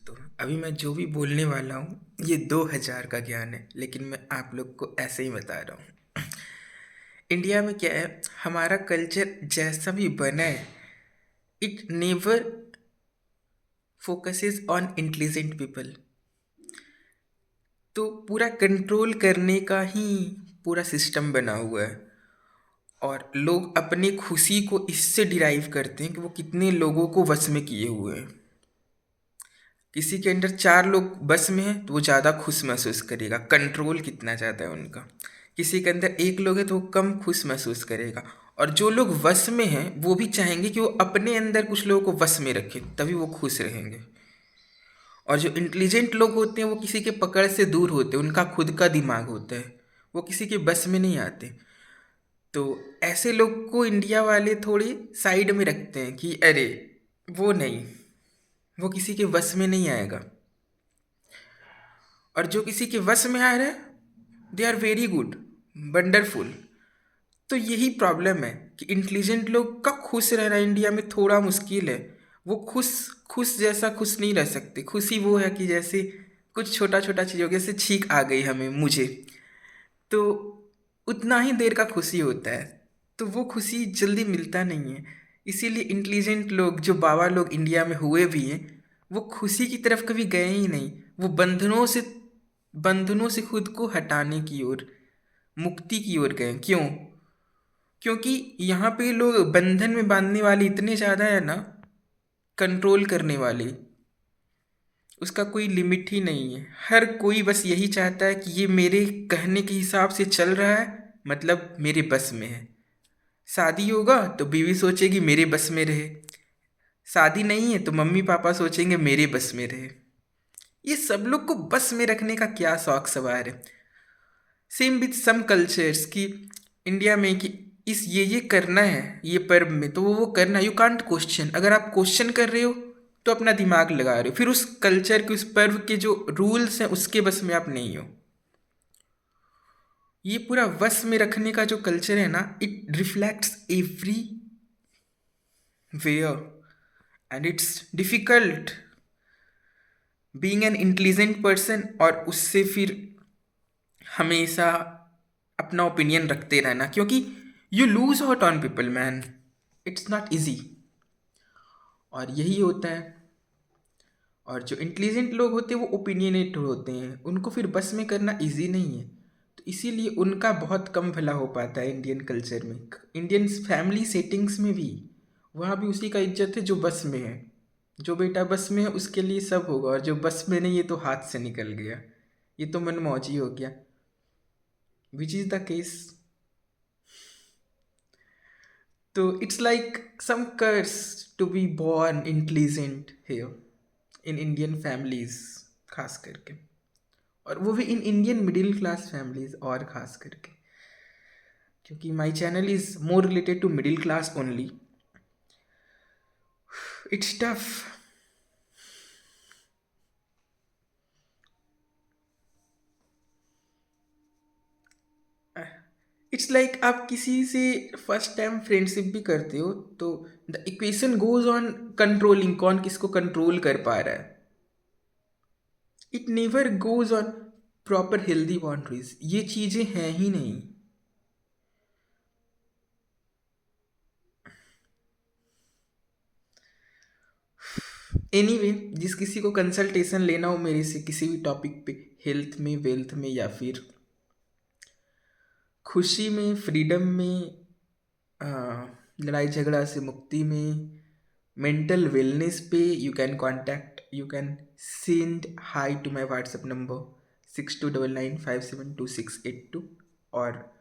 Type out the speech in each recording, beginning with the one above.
दोस्तों, अभी मैं जो भी बोलने वाला हूँ ये 2000 का ज्ञान है, लेकिन मैं आप लोग को ऐसे ही बता रहा हूँ। इंडिया में क्या है, हमारा कल्चर जैसा भी बना है, it never focuses on intelligent people. तो पूरा कंट्रोल करने का ही पूरा सिस्टम बना हुआ है, और लोग अपनी खुशी को इससे डिराइव करते हैं कि वो कितने लोगों को वश में किए हुए हैं। किसी के अंदर 4 लोग बस में हैं तो वो ज़्यादा खुश महसूस करेगा, कंट्रोल कितना ज़्यादा है उनका। किसी के अंदर 1 लोग है तो वो कम खुश महसूस करेगा। और जो लोग वश में हैं वो भी चाहेंगे कि वो अपने अंदर कुछ लोगों को वश में रखें, तभी वो खुश रहेंगे। और जो इंटेलिजेंट लोग होते हैं वो किसी के पकड़ से दूर होते हैं, उनका खुद का दिमाग होता है, वो किसी के बस में नहीं आते। तो ऐसे लोग को इंडिया वाले थोड़ी साइड में रखते हैं कि अरे वो नहीं, वो किसी के बस में नहीं आएगा। और जो किसी के वश में आ रहा है they are very good, wonderful. तो यही प्रॉब्लम है कि इंटेलिजेंट लोग का खुश रहना इंडिया में थोड़ा मुश्किल है। वो खुश खुश जैसा खुश नहीं रह सकते। खुशी वो है कि जैसे कुछ छोटा छोटा चीज़ हो गया, जैसे छींक आ गई हमें, मुझे तो उतना ही देर का खुशी होता है। तो वो खुशी जल्दी मिलता नहीं है। इसीलिए इंटेलिजेंट लोग, जो बाबा लोग इंडिया में हुए भी हैं, वो खुशी की तरफ कभी गए ही नहीं। वो बंधनों से खुद को हटाने की ओर, मुक्ति की ओर गए। क्यों? क्योंकि यहाँ पे लोग बंधन में बांधने वाले इतने ज़्यादा है ना, कंट्रोल करने वाले, उसका कोई लिमिट ही नहीं है। हर कोई बस यही चाहता है कि ये मेरे कहने के हिसाब से चल रहा है, मतलब मेरे बस में है। शादी होगा तो बीवी सोचेगी मेरे बस में रहे, शादी नहीं है तो मम्मी पापा सोचेंगे मेरे बस में रहे। ये सब लोग को बस में रखने का क्या शौक सवार है। सेम विथ सम कल्चर्स की इंडिया में कि इस ये करना है, ये पर्व में तो वो करना है। You can't question. अगर आप क्वेश्चन कर रहे हो तो अपना दिमाग लगा रहे हो, फिर उस कल्चर के, उस पर्व के जो रूल्स हैं उसके बस में आप नहीं हो। ये पूरा वश में रखने का जो कल्चर है ना, it reflects every, and it's difficult being an intelligent person और उससे फिर हमेशा अपना ओपिनियन रखते रहना, क्योंकि you lose out on people man, it's not easy. और यही होता है। और जो इंटेलिजेंट लोग होते हैं वो ओपिनियनेट होते हैं, उनको फिर बस में करना इजी नहीं है। तो इसीलिए उनका बहुत कम भला हो पाता है इंडियन कल्चर में। इंडियन फैमिली सेटिंग्स में भी, वहाँ भी उसी का इज्जत है जो बस में है। जो बेटा बस में है उसके लिए सब होगा, और जो बस में नहीं, ये तो हाथ से निकल गया, ये तो मनमौजी हो गया, विच इज़ द केस। तो it's like some curse to be born intelligent here in Indian families, खास करके, और वो भी in Indian middle class families और खास करके, क्योंकि my channel is more related to middle class only. It's tough. It's like आप किसी से फर्स्ट टाइम फ्रेंडशिप भी करते हो तो the equation goes on controlling, कौन किसको कंट्रोल कर पा रहा है। It never goes on proper healthy boundaries, ये चीज़ें हैं ही नहीं। एनीवे, जिस किसी को कंसल्टेशन लेना हो मेरे से किसी भी टॉपिक पे, हेल्थ में, वेल्थ में, या फिर खुशी में, फ्रीडम में, आ, लड़ाई झगड़ा से मुक्ति में, मेंटल वेलनेस पे, you can send hi to my WhatsApp number 6299572682, और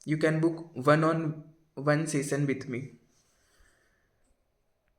you can book 1-on-1 session with me.